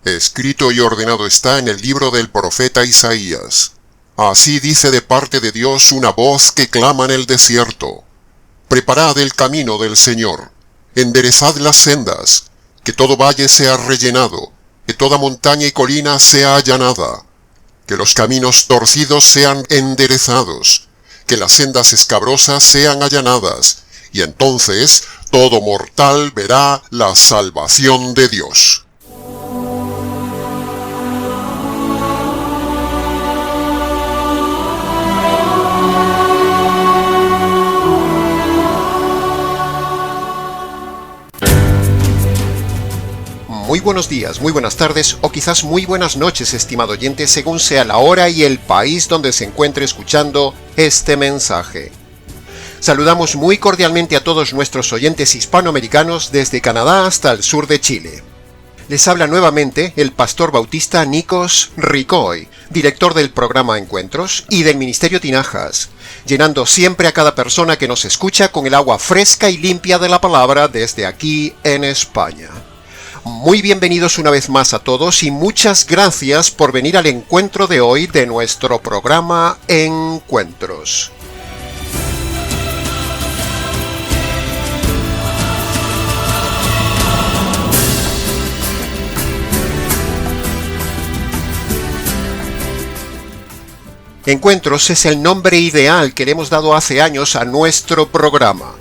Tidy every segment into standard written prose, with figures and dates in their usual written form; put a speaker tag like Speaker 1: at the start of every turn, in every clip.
Speaker 1: Escrito y ordenado está en el libro del profeta Isaías. Así dice de parte de Dios una voz que clama en el desierto. Preparad el camino del Señor, enderezad las sendas, que todo valle sea rellenado, que toda montaña y colina sea allanada, que los caminos torcidos sean enderezados, que las sendas escabrosas sean allanadas, y entonces todo mortal verá la salvación de Dios.
Speaker 2: Muy buenos días, muy buenas tardes o quizás muy buenas noches, estimado oyente, según sea la hora y el país donde se encuentre escuchando este mensaje. Saludamos muy cordialmente a todos nuestros oyentes hispanoamericanos desde Canadá hasta el sur de Chile. Les habla nuevamente el pastor bautista Nikos Ricoy, director del programa Encuentros y del Ministerio Tinajas, llenando siempre a cada persona que nos escucha con el agua fresca y limpia de la palabra desde aquí en España. Muy bienvenidos una vez más a todos y muchas gracias por venir al encuentro de hoy de nuestro programa Encuentros. Encuentros es el nombre ideal que le hemos dado hace años a nuestro programa.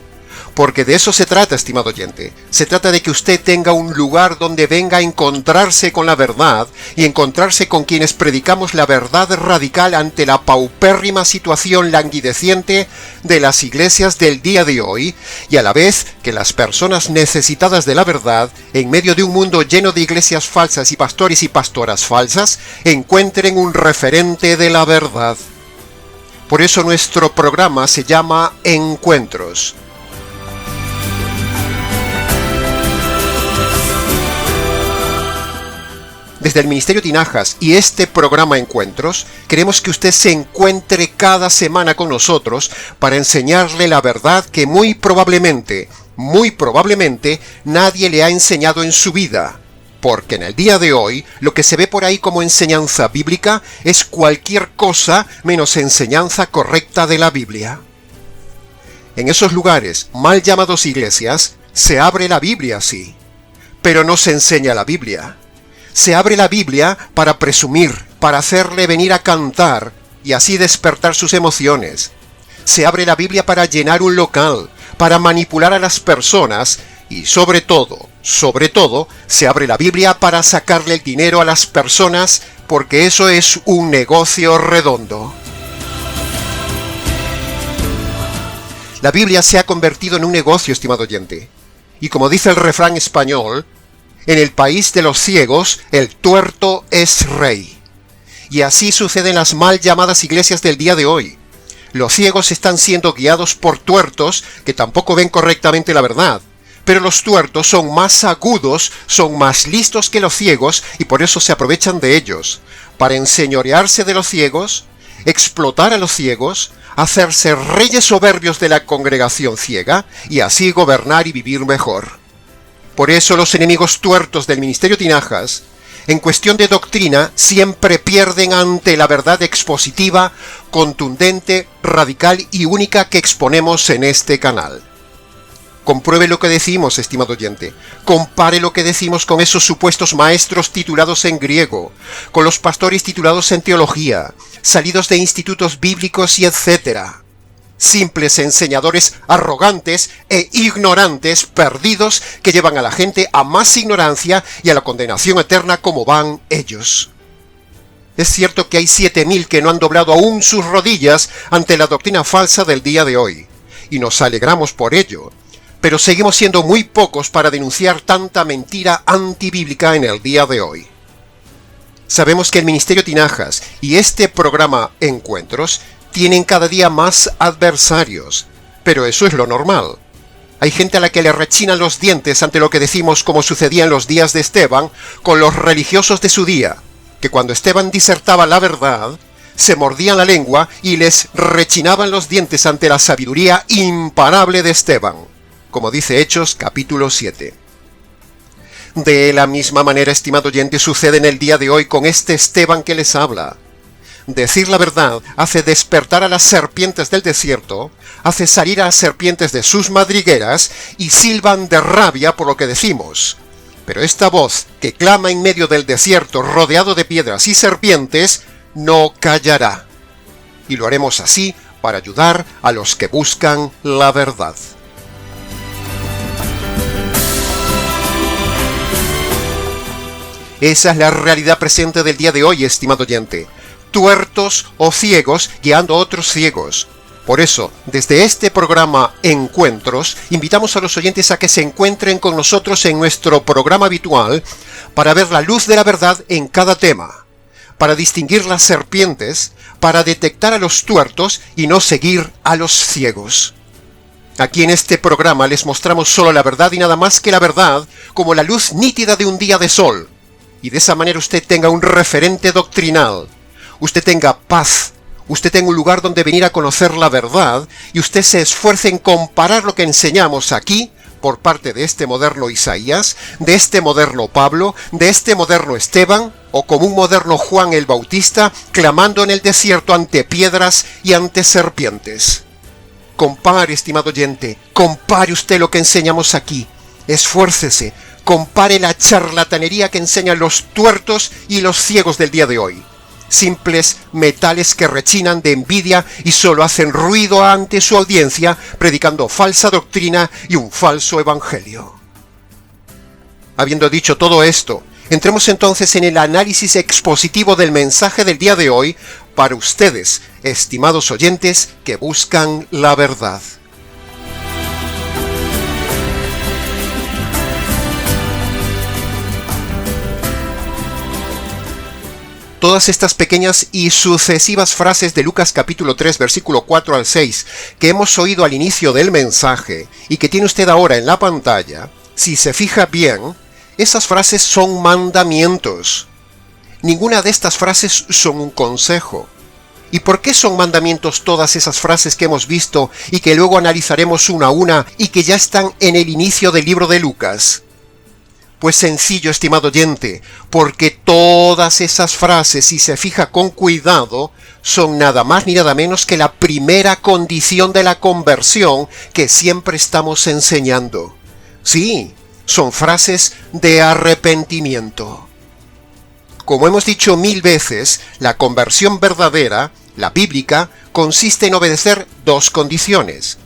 Speaker 2: Porque de eso se trata, estimado oyente. Se trata de que usted tenga un lugar donde venga a encontrarse con la verdad y encontrarse con quienes predicamos la verdad radical ante la paupérrima situación languideciente de las iglesias del día de hoy, y a la vez que las personas necesitadas de la verdad, en medio de un mundo lleno de iglesias falsas y pastores y pastoras falsas, encuentren un referente de la verdad. Por eso nuestro programa se llama Encuentros. Desde el Ministerio Tinajas y este programa Encuentros, queremos que usted se encuentre cada semana con nosotros para enseñarle la verdad que muy probablemente, nadie le ha enseñado en su vida. Porque en el día de hoy, lo que se ve por ahí como enseñanza bíblica es cualquier cosa menos enseñanza correcta de la Biblia. En esos lugares, mal llamados iglesias, se abre la Biblia, sí, pero no se enseña la Biblia. Se abre la Biblia para presumir, para hacerle venir a cantar y así despertar sus emociones. Se abre la Biblia para llenar un local, para manipular a las personas y sobre todo, se abre la Biblia para sacarle el dinero a las personas porque eso es un negocio redondo. La Biblia se ha convertido en un negocio, estimado oyente. Y como dice el refrán español, en el país de los ciegos, el tuerto es rey. Y así sucede en las mal llamadas iglesias del día de hoy. Los ciegos están siendo guiados por tuertos que tampoco ven correctamente la verdad. Pero los tuertos son más agudos, son más listos que los ciegos y por eso se aprovechan de ellos, para enseñorearse de los ciegos, explotar a los ciegos, hacerse reyes soberbios de la congregación ciega y así gobernar y vivir mejor. Por eso los enemigos tuertos del Ministerio Tinajas, en cuestión de doctrina, siempre pierden ante la verdad expositiva, contundente, radical y única que exponemos en este canal. Compruebe lo que decimos, estimado oyente. Compare lo que decimos con esos supuestos maestros titulados en griego, con los pastores titulados en teología, salidos de institutos bíblicos y etcétera. Simples enseñadores arrogantes e ignorantes perdidos que llevan a la gente a más ignorancia y a la condenación eterna como van ellos. Es cierto que hay 7.000 que no han doblado aún sus rodillas ante la doctrina falsa del día de hoy, y nos alegramos por ello, pero seguimos siendo muy pocos para denunciar tanta mentira antibíblica en el día de hoy. Sabemos que el Ministerio Tinajas y este programa Encuentros tienen cada día más adversarios, pero eso es lo normal. Hay gente a la que le rechinan los dientes ante lo que decimos como sucedía en los días de Esteban con los religiosos de su día, que cuando Esteban disertaba la verdad, se mordían la lengua y les rechinaban los dientes ante la sabiduría imparable de Esteban, como dice Hechos capítulo 7. De la misma manera, estimado oyente, sucede en el día de hoy con este Esteban que les habla. Decir la verdad hace despertar a las serpientes del desierto, hace salir a las serpientes de sus madrigueras y silban de rabia por lo que decimos. Pero esta voz que clama en medio del desierto rodeado de piedras y serpientes no callará. Y lo haremos así para ayudar a los que buscan la verdad. Esa es la realidad presente del día de hoy, estimado oyente. Tuertos o ciegos guiando a otros ciegos. Por eso, desde este programa Encuentros, invitamos a los oyentes a que se encuentren con nosotros en nuestro programa habitual para ver la luz de la verdad en cada tema, para distinguir las serpientes, para detectar a los tuertos y no seguir a los ciegos. Aquí en este programa les mostramos solo la verdad y nada más que la verdad, como la luz nítida de un día de sol. Y de esa manera usted tenga un referente doctrinal, usted tenga paz, usted tenga un lugar donde venir a conocer la verdad y usted se esfuerce en comparar lo que enseñamos aquí por parte de este moderno Isaías, de este moderno Pablo, de este moderno Esteban o como un moderno Juan el Bautista clamando en el desierto ante piedras y ante serpientes. Compare, estimado oyente, compare usted lo que enseñamos aquí, esfuércese. Compare la charlatanería que enseñan los tuertos y los ciegos del día de hoy. Simples metales que rechinan de envidia y solo hacen ruido ante su audiencia, predicando falsa doctrina y un falso evangelio. Habiendo dicho todo esto, entremos entonces en el análisis expositivo del mensaje del día de hoy para ustedes, estimados oyentes que buscan la verdad. Todas estas pequeñas y sucesivas frases de Lucas capítulo 3, versículo 4 al 6, que hemos oído al inicio del mensaje y que tiene usted ahora en la pantalla, si se fija bien, esas frases son mandamientos. Ninguna de estas frases son un consejo. ¿Y por qué son mandamientos todas esas frases que hemos visto y que luego analizaremos una a una y que ya están en el inicio del libro de Lucas? Pues sencillo, estimado oyente, porque todas esas frases, si se fija con cuidado, son nada más ni nada menos que la primera condición de la conversión que siempre estamos enseñando. Sí, son frases de arrepentimiento. Como hemos dicho 1000 veces, la conversión verdadera, la bíblica, consiste en obedecer dos condiciones.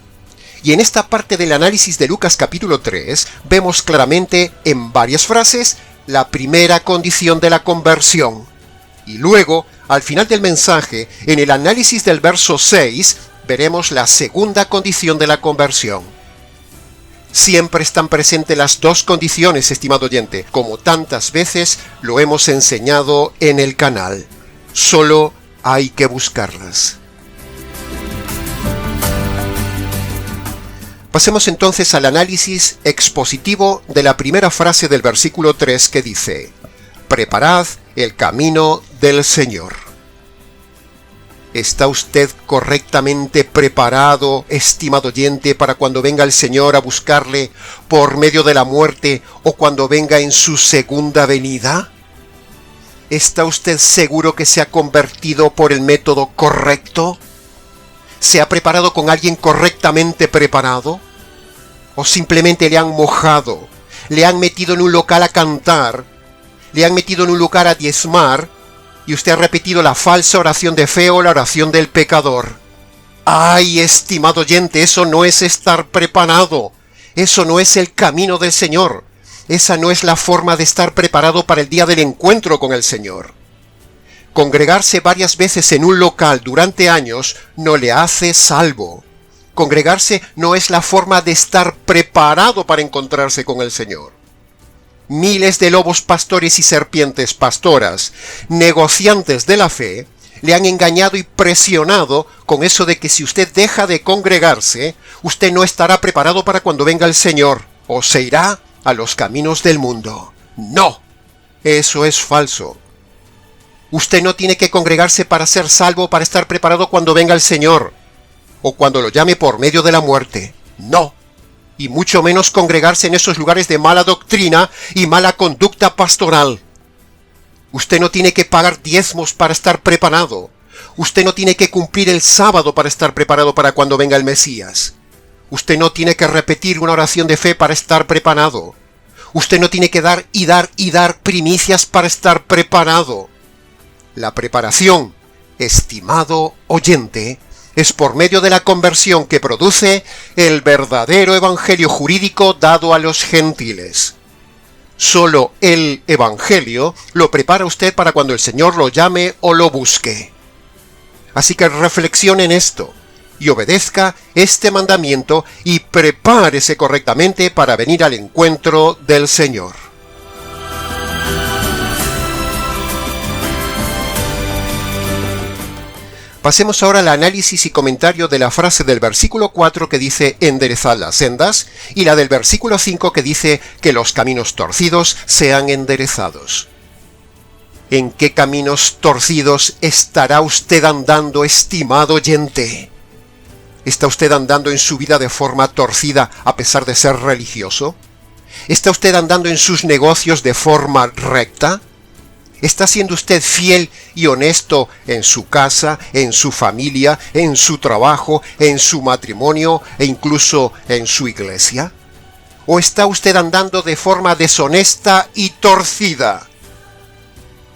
Speaker 2: Y en esta parte del análisis de Lucas capítulo 3 vemos claramente en varias frases la primera condición de la conversión. Y luego, al final del mensaje, en el análisis del verso 6, veremos la segunda condición de la conversión. Siempre están presentes las dos condiciones, estimado oyente, como tantas veces lo hemos enseñado en el canal. Solo hay que buscarlas. Pasemos entonces al análisis expositivo de la primera frase del versículo 3 que dice: «Preparad el camino del Señor». ¿Está usted correctamente preparado, estimado oyente, para cuando venga el Señor a buscarle por medio de la muerte o cuando venga en su segunda venida? ¿Está usted seguro que se ha convertido por el método correcto? ¿Se ha preparado con alguien correctamente preparado? ¿O simplemente le han mojado, le han metido en un local a cantar, le han metido en un lugar a diezmar y usted ha repetido la falsa oración de fe o la oración del pecador? ¡Ay, estimado oyente! Eso no es estar preparado. Eso no es el camino del Señor. Esa no es la forma de estar preparado para el día del encuentro con el Señor. Congregarse varias veces en un local durante años no le hace salvo. Congregarse no es la forma de estar preparado para encontrarse con el Señor. Miles de lobos pastores y serpientes pastoras, negociantes de la fe, le han engañado y presionado con eso de que si usted deja de congregarse, usted no estará preparado para cuando venga el Señor, o se irá a los caminos del mundo. ¡No! Eso es falso. Usted no tiene que congregarse para ser salvo, para estar preparado cuando venga el Señor, o cuando lo llame por medio de la muerte. ¡No! y mucho menos congregarse en esos lugares de mala doctrina y mala conducta pastoral. Usted no tiene que pagar diezmos para estar preparado. Usted no tiene que cumplir el sábado para estar preparado para cuando venga el Mesías. Usted no tiene que repetir una oración de fe para estar preparado. Usted no tiene que dar y dar y dar primicias para estar preparado. La preparación, estimado oyente, es por medio de la conversión que produce el verdadero evangelio jurídico dado a los gentiles. Solo el evangelio lo prepara usted para cuando el Señor lo llame o lo busque. Así que reflexione en esto y obedezca este mandamiento y prepárese correctamente para venir al encuentro del Señor. Pasemos ahora al análisis y comentario de la frase del versículo 4 que dice enderezad las sendas y la del versículo 5 que dice que los caminos torcidos sean enderezados. ¿En qué caminos torcidos estará usted andando, estimado oyente? ¿Está usted andando en su vida de forma torcida a pesar de ser religioso? ¿Está usted andando en sus negocios de forma recta? ¿Está siendo usted fiel y honesto en su casa, en su familia, en su trabajo, en su matrimonio e incluso en su iglesia? ¿O está usted andando de forma deshonesta y torcida?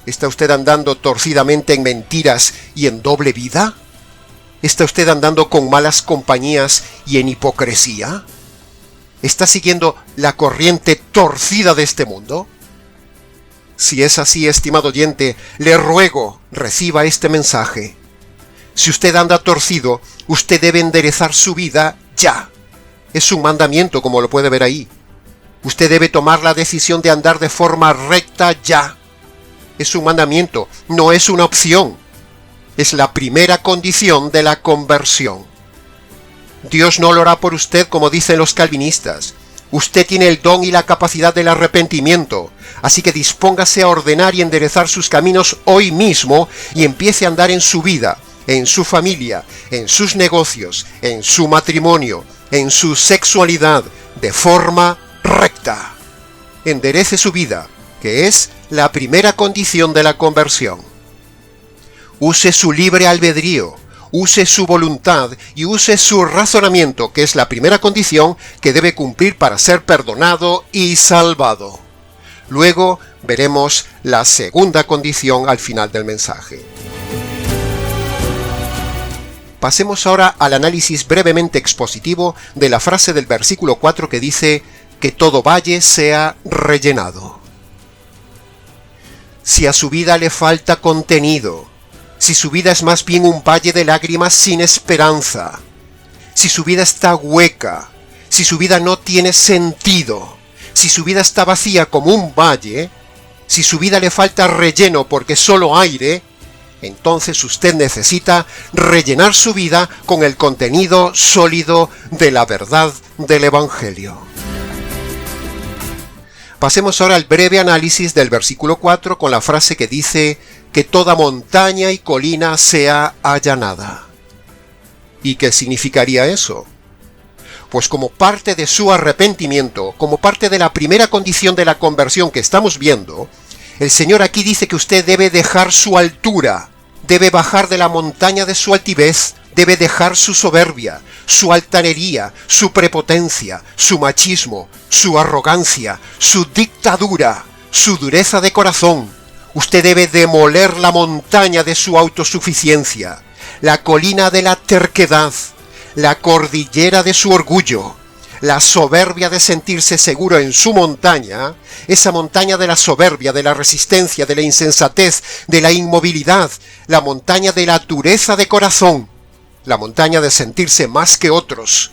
Speaker 2: ¿Está usted andando torcidamente en mentiras y en doble vida? ¿Está usted andando con malas compañías y en hipocresía? ¿Está siguiendo la corriente torcida de este mundo? Si es así, estimado oyente, le ruego, reciba este mensaje. Si usted anda torcido, usted debe enderezar su vida ya. Es un mandamiento, como lo puede ver ahí. Usted debe tomar la decisión de andar de forma recta ya. Es un mandamiento, no es una opción. Es la primera condición de la conversión. Dios no lo hará por usted como dicen los calvinistas. Usted tiene el don y la capacidad del arrepentimiento, así que dispóngase a ordenar y enderezar sus caminos hoy mismo y empiece a andar en su vida, en su familia, en sus negocios, en su matrimonio, en su sexualidad, de forma recta. Enderece su vida, que es la primera condición de la conversión. Use su libre albedrío. Use su voluntad y use su razonamiento, que es la primera condición que debe cumplir para ser perdonado y salvado. Luego veremos la segunda condición al final del mensaje. Pasemos ahora al análisis brevemente expositivo de la frase del versículo 4 que dice que todo valle sea rellenado. Si a su vida le falta contenido, si su vida es más bien un valle de lágrimas sin esperanza, si su vida está hueca, si su vida no tiene sentido, si su vida está vacía como un valle, si su vida le falta relleno porque es solo aire, entonces usted necesita rellenar su vida con el contenido sólido de la verdad del Evangelio. Pasemos ahora al breve análisis del versículo 4 con la frase que dice que toda montaña y colina sea allanada. ¿Y qué significaría eso? Pues como parte de su arrepentimiento, como parte de la primera condición de la conversión que estamos viendo, el Señor aquí dice que usted debe dejar su altura, debe bajar de la montaña de su altivez, debe dejar su soberbia, su altanería, su prepotencia, su machismo, su arrogancia, su dictadura, su dureza de corazón. Usted debe demoler la montaña de su autosuficiencia, la colina de la terquedad, la cordillera de su orgullo, la soberbia de sentirse seguro en su montaña, esa montaña de la soberbia, de la resistencia, de la insensatez, de la inmovilidad, la montaña de la dureza de corazón, la montaña de sentirse más que otros,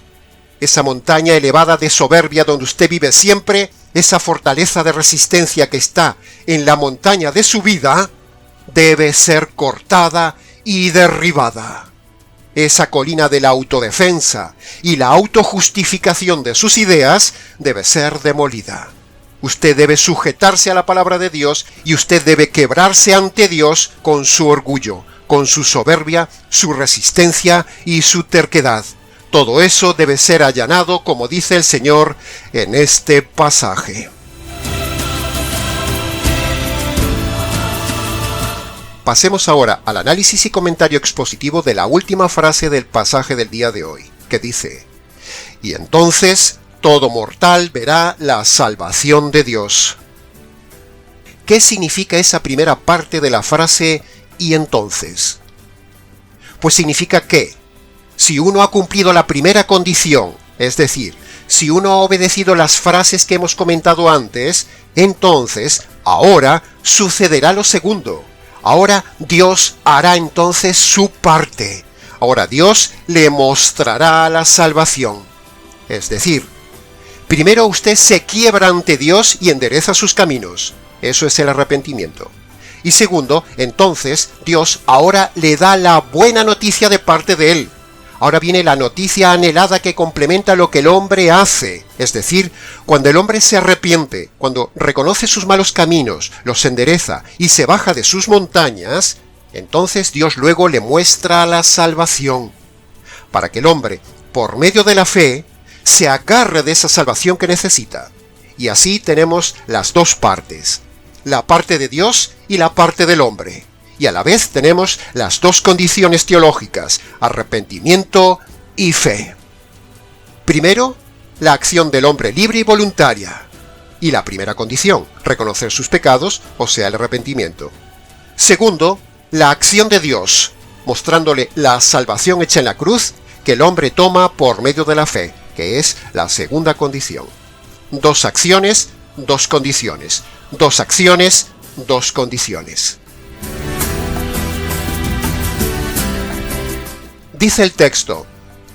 Speaker 2: esa montaña elevada de soberbia donde usted vive siempre, esa fortaleza de resistencia que está en la montaña de su vida, debe ser cortada y derribada. Esa colina de la autodefensa y la autojustificación de sus ideas debe ser demolida. Usted debe sujetarse a la palabra de Dios y usted debe quebrarse ante Dios con su orgullo, con su soberbia, su resistencia y su terquedad. Todo eso debe ser allanado, como dice el Señor en este pasaje. Pasemos ahora al análisis y comentario expositivo de la última frase del pasaje del día de hoy, que dice: y entonces todo mortal verá la salvación de Dios. ¿Qué significa esa primera parte de la frase "y entonces"? Pues significa que, si uno ha cumplido la primera condición, es decir, si uno ha obedecido las frases que hemos comentado antes, entonces, ahora sucederá lo segundo. Ahora Dios hará entonces su parte. Ahora Dios le mostrará la salvación. Es decir, primero usted se quiebra ante Dios y endereza sus caminos. Eso es el arrepentimiento. Y segundo, entonces Dios ahora le da la buena noticia de parte de Él. Ahora viene la noticia anhelada que complementa lo que el hombre hace. Es decir, cuando el hombre se arrepiente, cuando reconoce sus malos caminos, los endereza y se baja de sus montañas, entonces Dios luego le muestra la salvación, para que el hombre, por medio de la fe, se agarre de esa salvación que necesita. Y así tenemos las dos partes, la parte de Dios y la parte del hombre. Y a la vez tenemos las dos condiciones teológicas, arrepentimiento y fe. Primero, la acción del hombre libre y voluntaria. Y la primera condición, reconocer sus pecados, o sea, el arrepentimiento. Segundo, la acción de Dios, mostrándole la salvación hecha en la cruz que el hombre toma por medio de la fe, que es la segunda condición. Dos acciones, dos condiciones. Dos acciones, dos condiciones. Dice el texto: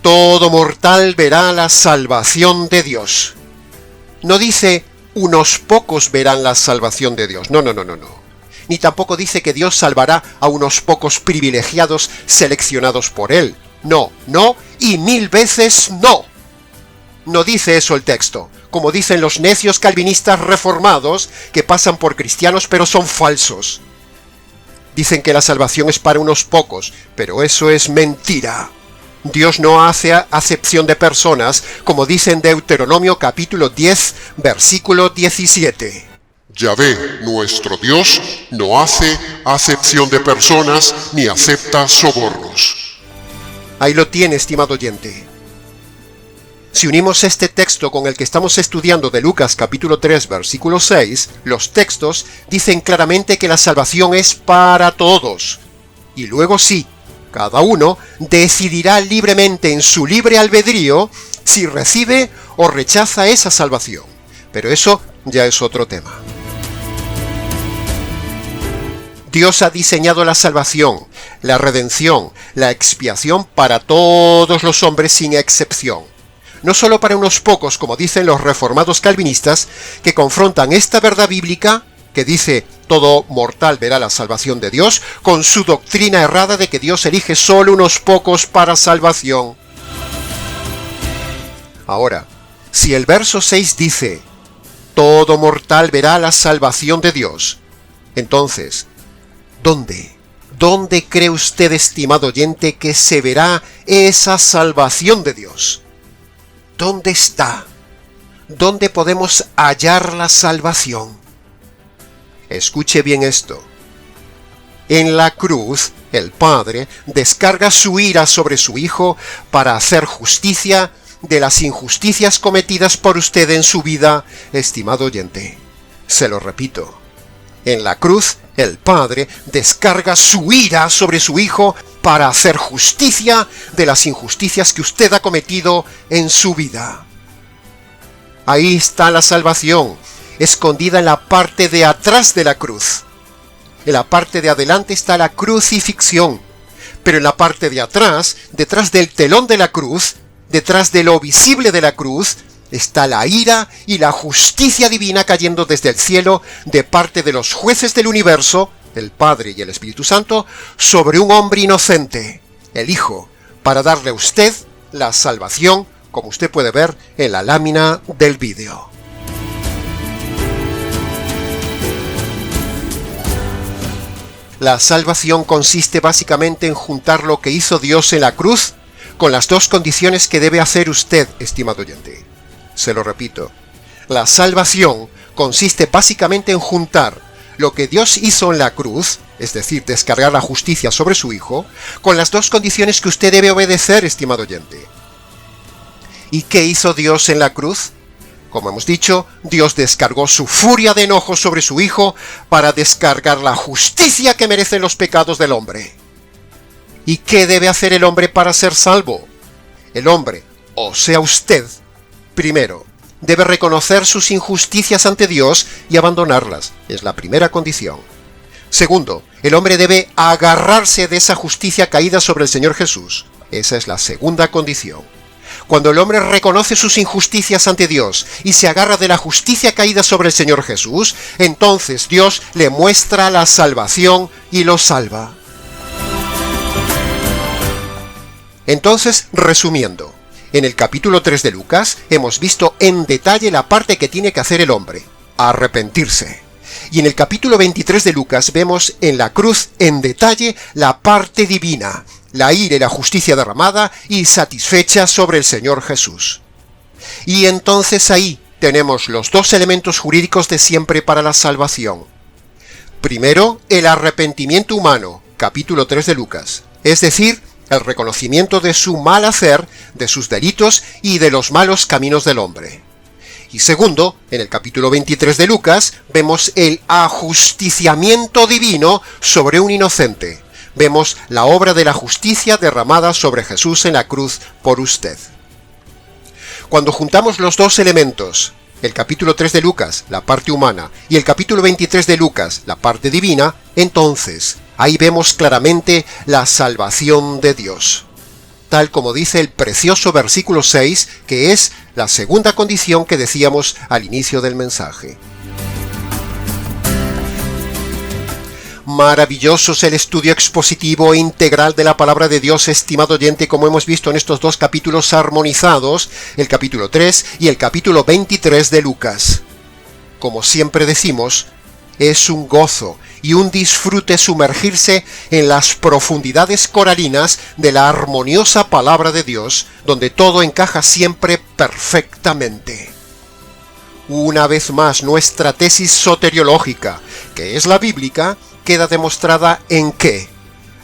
Speaker 2: todo mortal verá la salvación de Dios. No dice unos pocos verán la salvación de Dios. No. Ni tampoco dice que Dios salvará a unos pocos privilegiados seleccionados por Él. No, y 1000 veces no. No dice eso el texto, como dicen los necios calvinistas reformados que pasan por cristianos pero son falsos. Dicen que la salvación es para unos pocos, pero eso es mentira. Dios no hace acepción de personas, como dice en Deuteronomio capítulo 10, versículo 17.
Speaker 1: Yahvé, nuestro Dios, no hace acepción de personas ni acepta sobornos.
Speaker 2: Ahí lo tiene, estimado oyente. Si unimos este texto con el que estamos estudiando de Lucas capítulo 3 versículo 6, los textos dicen claramente que la salvación es para todos. Y luego sí, cada uno decidirá libremente en su libre albedrío si recibe o rechaza esa salvación. Pero eso ya es otro tema. Dios ha diseñado la salvación, la redención, la expiación para todos los hombres sin excepción. No solo para unos pocos, como dicen los reformados calvinistas, que confrontan esta verdad bíblica, que dice todo mortal verá la salvación de Dios, con su doctrina errada de que Dios elige solo unos pocos para salvación. Ahora, si el verso 6 dice todo mortal verá la salvación de Dios, entonces, ¿dónde cree usted, estimado oyente, que se verá esa salvación de Dios? ¿Dónde está? ¿Dónde podemos hallar la salvación? Escuche bien esto. En la cruz, el Padre descarga su ira sobre su Hijo para hacer justicia de las injusticias cometidas por usted en su vida, estimado oyente. Se lo repito. En la cruz, el Padre descarga su ira sobre su Hijo para hacer justicia de las injusticias que usted ha cometido en su vida. Ahí está la salvación, escondida en la parte de atrás de la cruz. En la parte de adelante está la crucifixión, pero en la parte de atrás, detrás del telón de la cruz, detrás de lo visible de la cruz, está la ira y la justicia divina cayendo desde el cielo de parte de los jueces del universo, el Padre y el Espíritu Santo, sobre un hombre inocente, el Hijo, para darle a usted la salvación, como usted puede ver en la lámina del vídeo. La salvación consiste básicamente en juntar lo que hizo Dios en la cruz con las dos condiciones que debe hacer usted, estimado oyente. Se lo repito, la salvación consiste básicamente en juntar lo que Dios hizo en la cruz, es decir, descargar la justicia sobre su Hijo, con las dos condiciones que usted debe obedecer, estimado oyente. ¿Y qué hizo Dios en la cruz? Como hemos dicho, Dios descargó su furia de enojo sobre su Hijo para descargar la justicia que merecen los pecados del hombre. ¿Y qué debe hacer el hombre para ser salvo? El hombre, o sea usted, primero, debe reconocer sus injusticias ante Dios y abandonarlas. Es la primera condición. Segundo, el hombre debe agarrarse de esa justicia caída sobre el Señor Jesús. Esa es la segunda condición. Cuando el hombre reconoce sus injusticias ante Dios y se agarra de la justicia caída sobre el Señor Jesús, entonces Dios le muestra la salvación y lo salva. Entonces, resumiendo, en el capítulo 3 de Lucas hemos visto en detalle la parte que tiene que hacer el hombre, arrepentirse. Y en el capítulo 23 de Lucas vemos en la cruz en detalle la parte divina, la ira y la justicia derramada y satisfecha sobre el Señor Jesús. Y entonces ahí tenemos los dos elementos jurídicos de siempre para la salvación. Primero, el arrepentimiento humano, capítulo 3 de Lucas, es decir, el reconocimiento de su mal hacer, de sus delitos y de los malos caminos del hombre. Y segundo, en el capítulo 23 de Lucas, vemos el ajusticiamiento divino sobre un inocente. Vemos la obra de la justicia derramada sobre Jesús en la cruz por usted. Cuando juntamos los dos elementos, el capítulo 3 de Lucas, la parte humana, y el capítulo 23 de Lucas, la parte divina, entonces, ahí vemos claramente la salvación de Dios. Tal como dice el precioso versículo 6, que es la segunda condición que decíamos al inicio del mensaje. Maravilloso es el estudio expositivo e integral de la palabra de Dios, estimado oyente, como hemos visto en estos dos capítulos armonizados, el capítulo 3 y el capítulo 23 de Lucas. Como siempre decimos, es un gozo y un disfrute sumergirse en las profundidades coralinas de la armoniosa palabra de Dios, donde todo encaja siempre perfectamente. Una vez más, nuestra tesis soteriológica, que es la bíblica, queda demostrada en que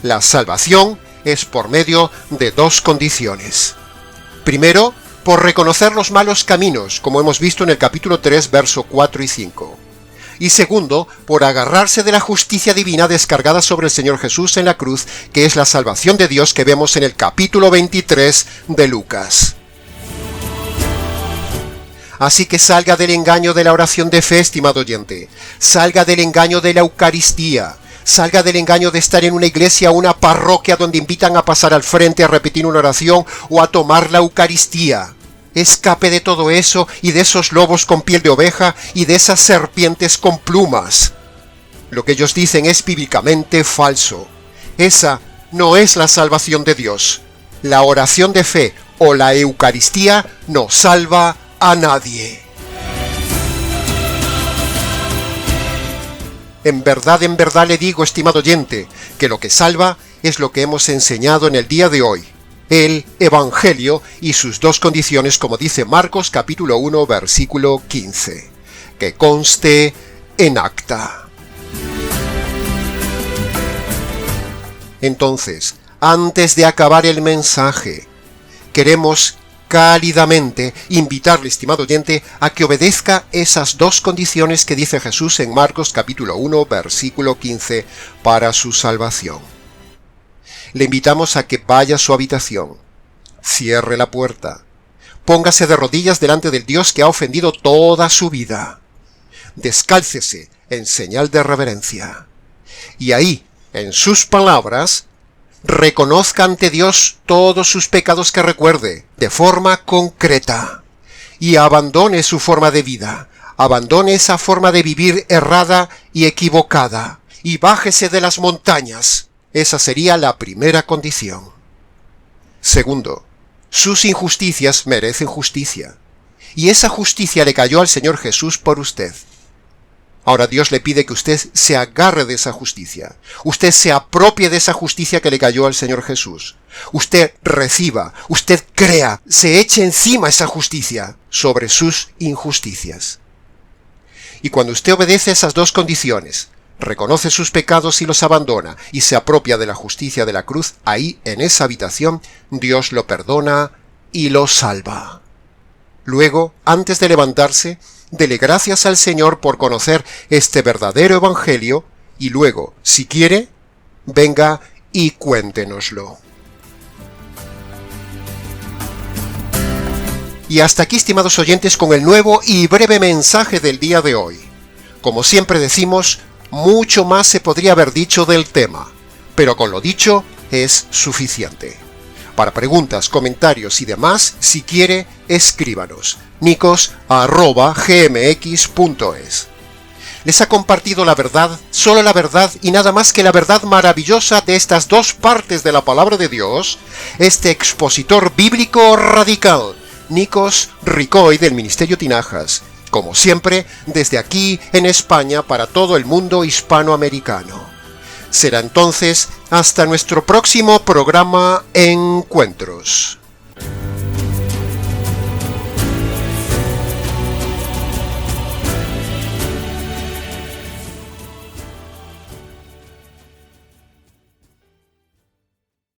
Speaker 2: la salvación es por medio de dos condiciones. Primero, por reconocer los malos caminos, como hemos visto en el capítulo 3, verso 4 y 5. Y segundo, por agarrarse de la justicia divina descargada sobre el Señor Jesús en la cruz, que es la salvación de Dios que vemos en el capítulo 23 de Lucas. Así que salga del engaño de la oración de fe, estimado oyente. Salga del engaño de la Eucaristía. Salga del engaño de estar en una iglesia o una parroquia donde invitan a pasar al frente a repetir una oración o a tomar la Eucaristía. Escape de todo eso y de esos lobos con piel de oveja y de esas serpientes con plumas. Lo que ellos dicen es bíblicamente falso. Esa no es la salvación de Dios. La oración de fe o la Eucaristía no salva a nadie. En verdad le digo, estimado oyente, que lo que salva es lo que hemos enseñado en el día de hoy. El Evangelio y sus dos condiciones, como dice Marcos capítulo 1, versículo 15. Que conste en acta. Entonces, antes de acabar el mensaje, queremos cálidamente invitarle, estimado oyente, a que obedezca esas dos condiciones que dice Jesús en Marcos capítulo 1, versículo 15, para su salvación. Le invitamos a que vaya a su habitación, cierre la puerta, póngase de rodillas delante del Dios que ha ofendido toda su vida, descálcese en señal de reverencia, y ahí, en sus palabras, reconozca ante Dios todos sus pecados que recuerde, de forma concreta, y abandone su forma de vida, abandone esa forma de vivir errada y equivocada, y bájese de las montañas. Esa sería la primera condición. Segundo, sus injusticias merecen justicia, y esa justicia le cayó al Señor Jesús por usted. Ahora Dios le pide que usted se agarre de esa justicia. Usted se apropie de esa justicia que le cayó al Señor Jesús. Usted reciba, usted crea, se eche encima esa justicia sobre sus injusticias. Y cuando usted obedece esas dos condiciones, reconoce sus pecados y los abandona, y se apropia de la justicia de la cruz, ahí, en esa habitación, Dios lo perdona y lo salva. Luego, antes de levantarse, dele gracias al Señor por conocer este verdadero evangelio, y luego, si quiere, venga y cuéntenoslo. Y hasta aquí, estimados oyentes, con el nuevo y breve mensaje del día de hoy. Como siempre decimos, mucho más se podría haber dicho del tema, pero con lo dicho es suficiente. Para preguntas, comentarios y demás, si quiere, escríbanos. nicos@gmx.es. Les ha compartido la verdad, solo la verdad y nada más que la verdad maravillosa de estas dos partes de la palabra de Dios, este expositor bíblico radical, Nikos Ricoy del Ministerio Tinajas, como siempre, desde aquí en España para todo el mundo hispanoamericano. Será entonces hasta nuestro próximo programa Encuentros.